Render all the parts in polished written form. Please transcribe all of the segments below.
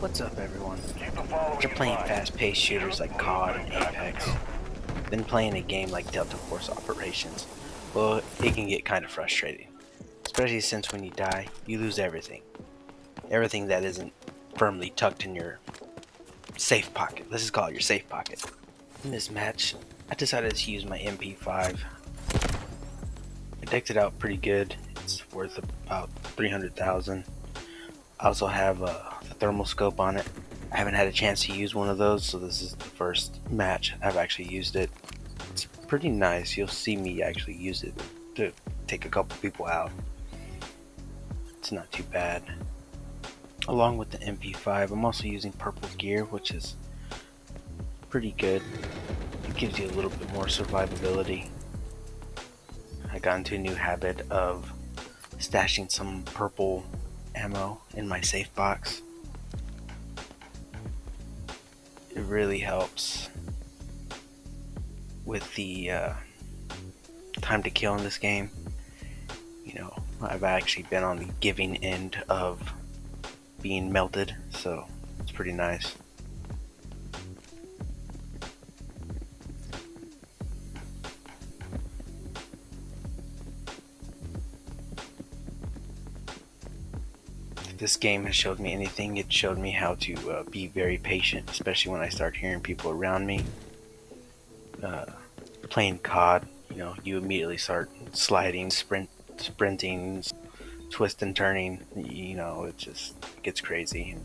What's up, everyone? After playing fast-paced shooters like COD and Apex, then playing a game like Delta Force Operations, well, it can get kind of frustrating. Especially since when you die, you lose everything. Everything that isn't firmly tucked in your safe pocket. Let's just call it your safe pocket. In this match, I decided to use my MP5. I decked it out pretty good. It's worth about 300,000. I also have the thermal scope on it. I haven't had a chance to use one of those, so this is the first match I've actually used it. It's pretty nice. You'll see me actually use it to take a couple people out. It's not too bad. Along with the MP5, I'm also using purple gear, which is pretty good. It gives you a little bit more survivability. I got into a new habit of stashing some purple ammo in my safe box. It really helps with the time to kill in this game. You know, I've actually been on the giving end of being melted, so it's pretty nice. If this game has showed me anything, it showed me how to be very patient, especially when I start hearing people around me. Playing COD, you immediately start sliding, sprinting, twisting, turning. It just gets crazy. And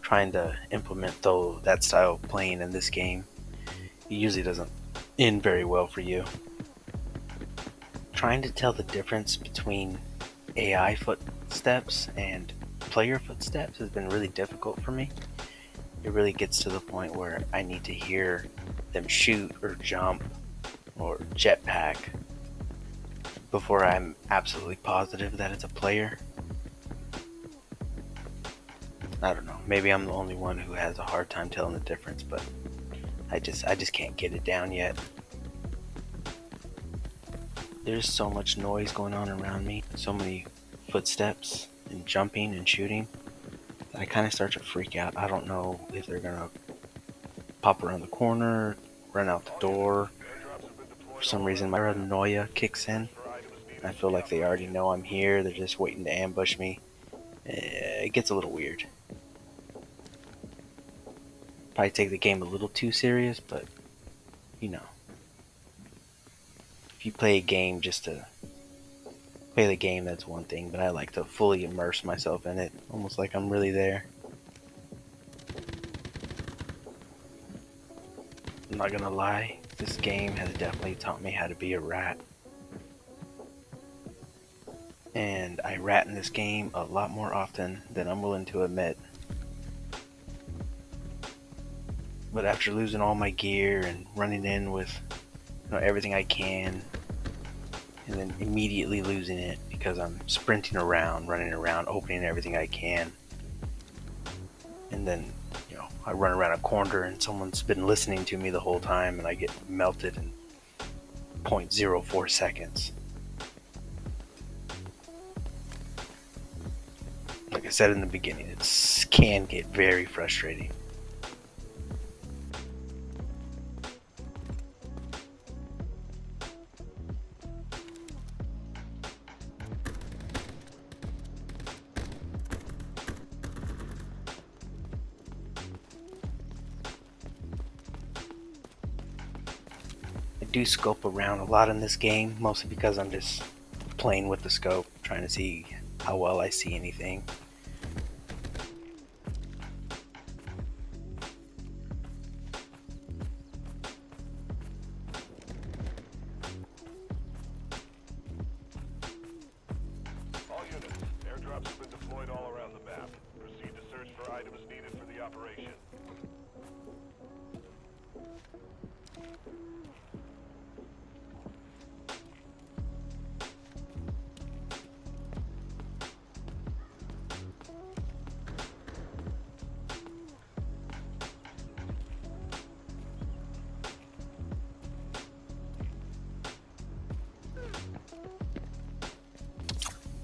trying to implement that style of playing in this game, it usually doesn't end very well for you. Trying to tell the difference between AI footsteps and player footsteps has been really difficult for me. It really gets to the point where I need to hear them shoot or jump or jetpack before I'm absolutely positive that it's a player. I don't know. Maybe I'm the only one who has a hard time telling the difference, but I just can't get it down yet. There's so much noise going on around me, so many footsteps and jumping and shooting, that I kind of start to freak out. I don't know if they're gonna pop around the corner, run out the door. For some reason, my paranoia kicks in. I feel like they already know I'm here. They're just waiting to ambush me. It gets a little weird. Probably take the game a little too serious, but if you play a game just to play the game, that's one thing, but I like to fully immerse myself in it, almost like I'm really there. I'm not gonna lie, this game has definitely taught me how to be a rat. And I rat in this game a lot more often than I'm willing to admit. But after losing all my gear and running in with everything I can, and then immediately losing it because I'm sprinting around, running around, opening everything I can, and then I run around a corner and someone's been listening to me the whole time and I get melted in 0.04 seconds. Like I said in the beginning, it can get very frustrating. I do scope around a lot in this game, mostly because I'm just playing with the scope, trying to see how well I see anything. All units, airdrops have been deployed all around the map. Proceed to search for items needed for the operation.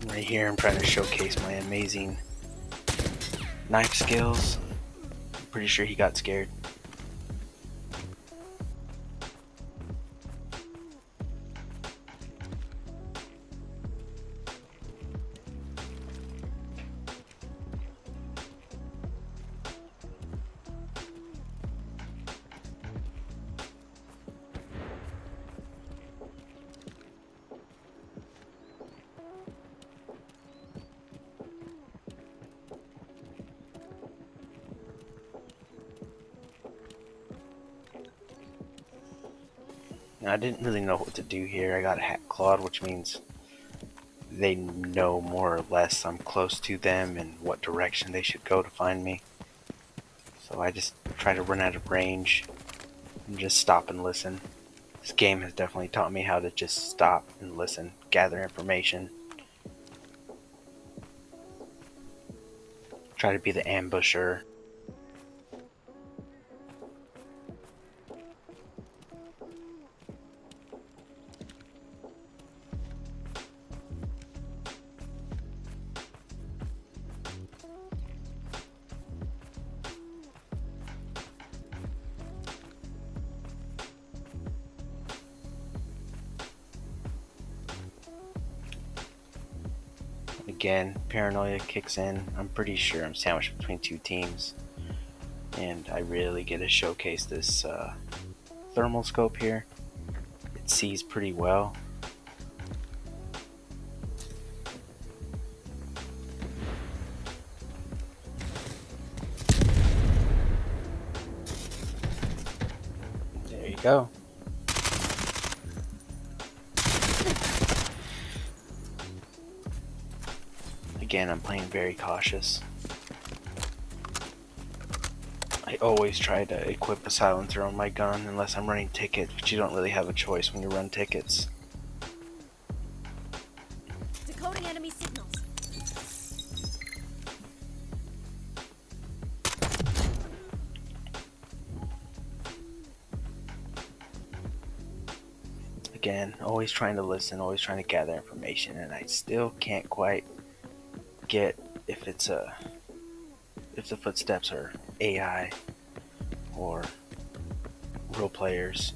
Right here I'm trying to showcase my amazing knife skills. Pretty sure he got scared. I didn't really know what to do here. I got hack clawed, which means they know more or less I'm close to them and what direction they should go to find me. So I just try to run out of range and just stop and listen. This game has definitely taught me how to just stop and listen, gather information. Try to be the ambusher. Again, paranoia kicks in. I'm pretty sure I'm sandwiched between two teams. And I really get to showcase this thermal scope here. It sees pretty well. There you go. Again, I'm playing very cautious. I always try to equip a silencer on my gun unless I'm running tickets, but you don't really have a choice when you run tickets. Decoding enemy signals. Again, always trying to listen, always trying to gather information, and I still can't quite get if the footsteps are AI or real players.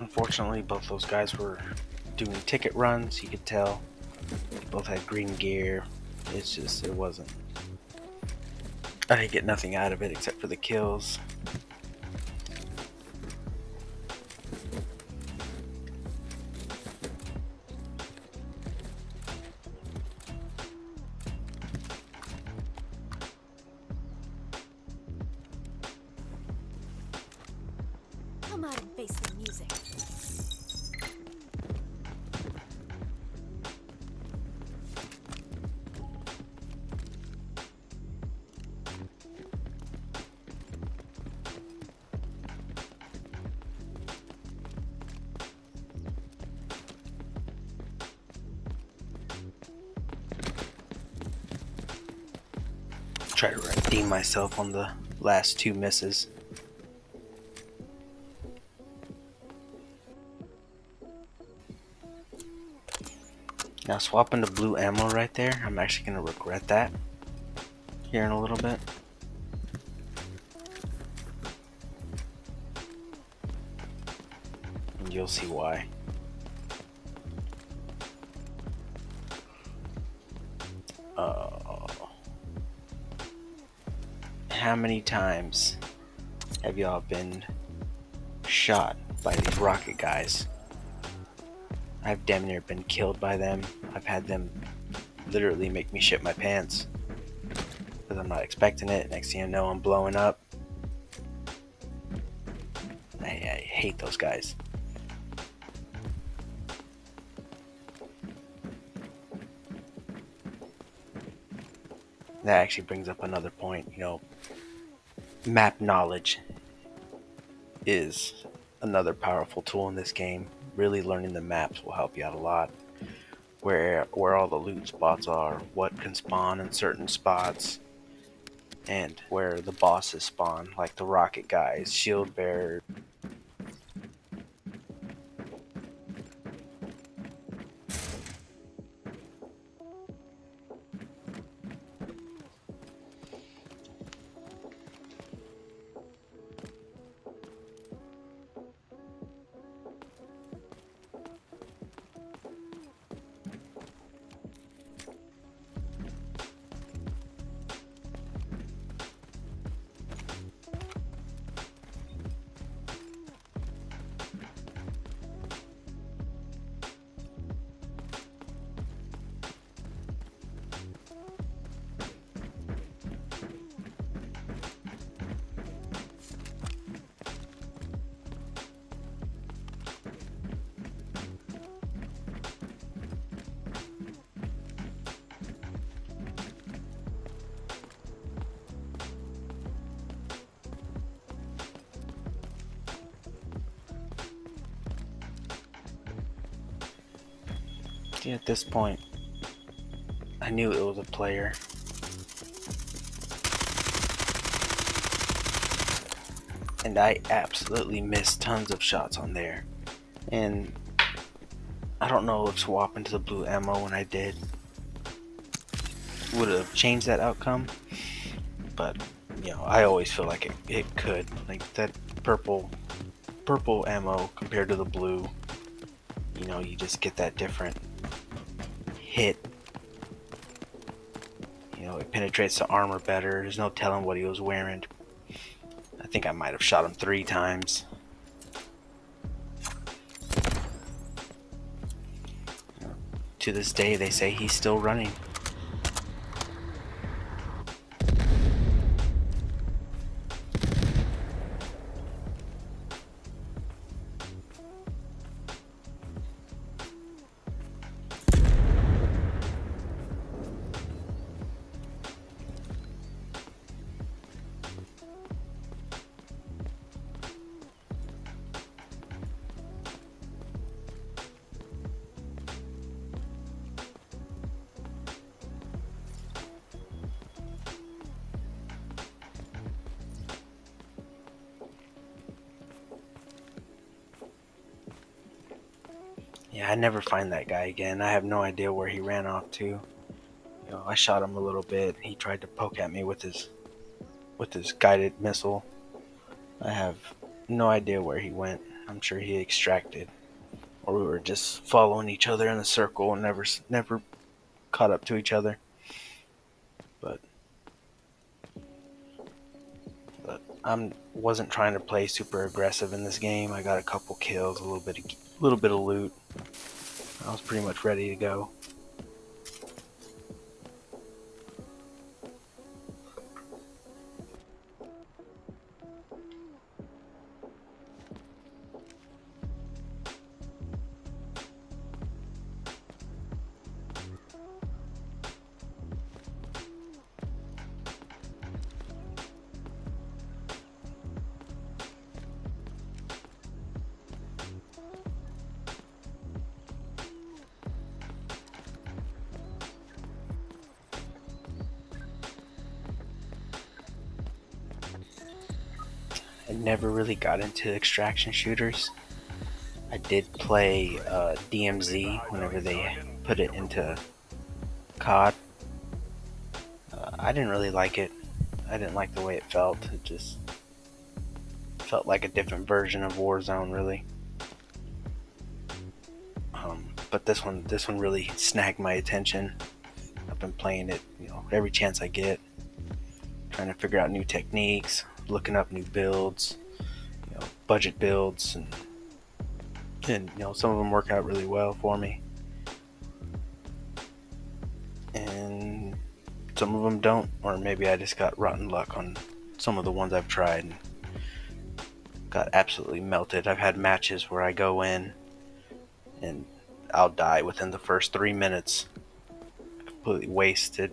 Unfortunately, both those guys were doing ticket runs. You could tell they both had green gear. It's just, it wasn't. I didn't get nothing out of it except for the kills. Come out and face the music. Try to redeem myself on the last 2 misses. Now swapping to blue ammo right there, I'm actually going to regret that here in a little bit. And you'll see why. How many times have y'all been shot by these rocket guys? I've damn near been killed by them. I've had them literally make me shit my pants because I'm not expecting it. Next thing you know, I'm blowing up. I hate those guys. That actually brings up another point. You know, map knowledge is another powerful tool in this game. Really learning the maps will help you out a lot. Where all the loot spots are, what can spawn in certain spots, and where the bosses spawn, like the rocket guys, shield bearers. See, at this point, I knew it was a player. And I absolutely missed tons of shots on there. And I don't know if swapping to the blue ammo when I did would have changed that outcome. But, you know, I always feel like it could. Like that purple ammo compared to the blue, you know, you just get that different hit. You know, it penetrates the armor better. There's no telling what he was wearing. I think I might have shot him 3 times. To this day, they say he's still running. Yeah, I never find that guy again. I have no idea where he ran off to. You know, I shot him a little bit. He tried to poke at me with his guided missile. I have no idea where he went. I'm sure he extracted, or we were just following each other in a circle and never caught up to each other. But I wasn't trying to play super aggressive in this game. I got a couple kills, a little bit of loot. I was pretty much ready to go. never really got into extraction shooters. I did play DMZ whenever they put it into COD. I didn't really like it. I didn't like the way it felt. It just felt like a different version of Warzone, really. But this one really snagged my attention. I've been playing it, every chance I get, trying to figure out new techniques, looking up new builds, budget builds, and some of them work out really well for me, and some of them don't, or maybe I just got rotten luck on some of the ones I've tried and got absolutely melted. I've had matches where I go in and I'll die within the first 3 minutes. Completely wasted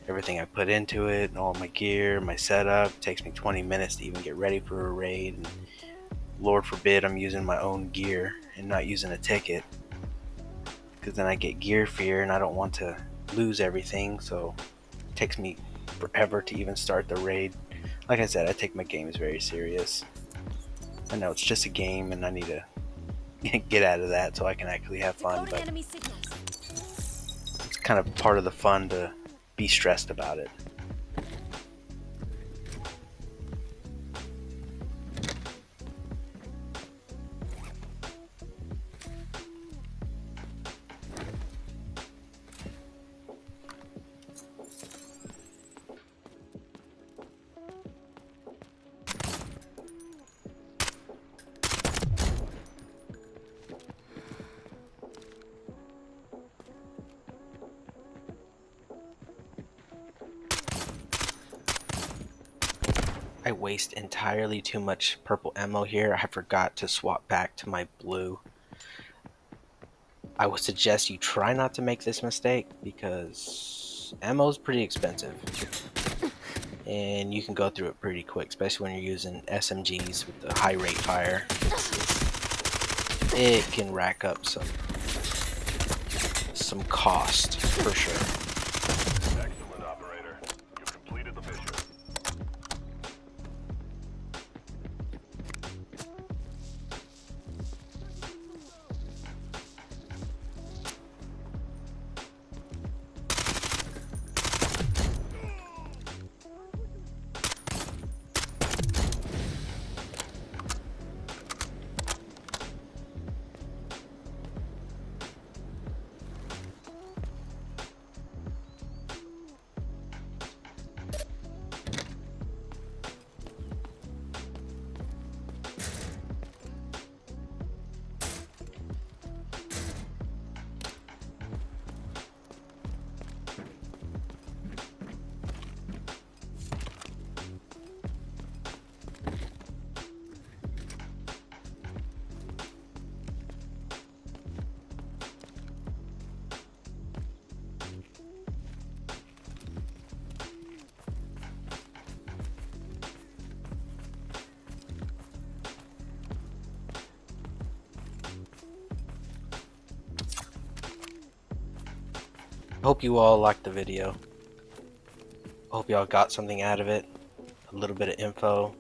everything I put into it, and all my gear, my setup. It takes me 20 minutes to even get ready for a raid, and Lord forbid I'm using my own gear and not using a ticket, because then I get gear fear and I don't want to lose everything, so it takes me forever to even start the raid. Like I said, I take my games very serious. I know it's just a game and I need to get out of that so I can actually have fun, Decoding but enemy signals. it's kind of part of the fun to be stressed about it. I waste entirely too much purple ammo here. I forgot to swap back to my blue. I would suggest you try not to make this mistake because ammo is pretty expensive and you can go through it pretty quick, especially when you're using SMGs with the high rate fire. It can rack up some cost for sure. Excellent, operator. You completed the mission. Hope you all liked the video. Hope y'all got something out of it. A little bit of info.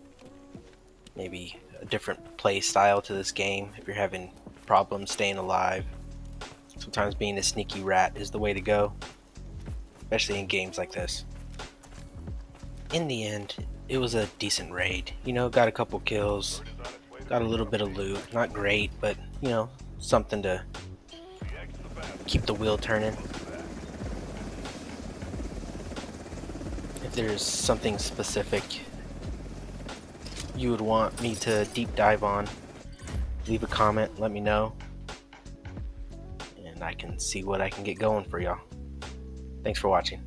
Maybe a different play style to this game if you're having problems staying alive. Sometimes being a sneaky rat is the way to go, especially in games like this. In the end, it was a decent raid. Got a couple kills, got a little bit of loot. Not great, but something to keep the wheel turning. If there's something specific you would want me to deep dive on, leave a comment, let me know, and I can see what I can get going for y'all. Thanks for watching.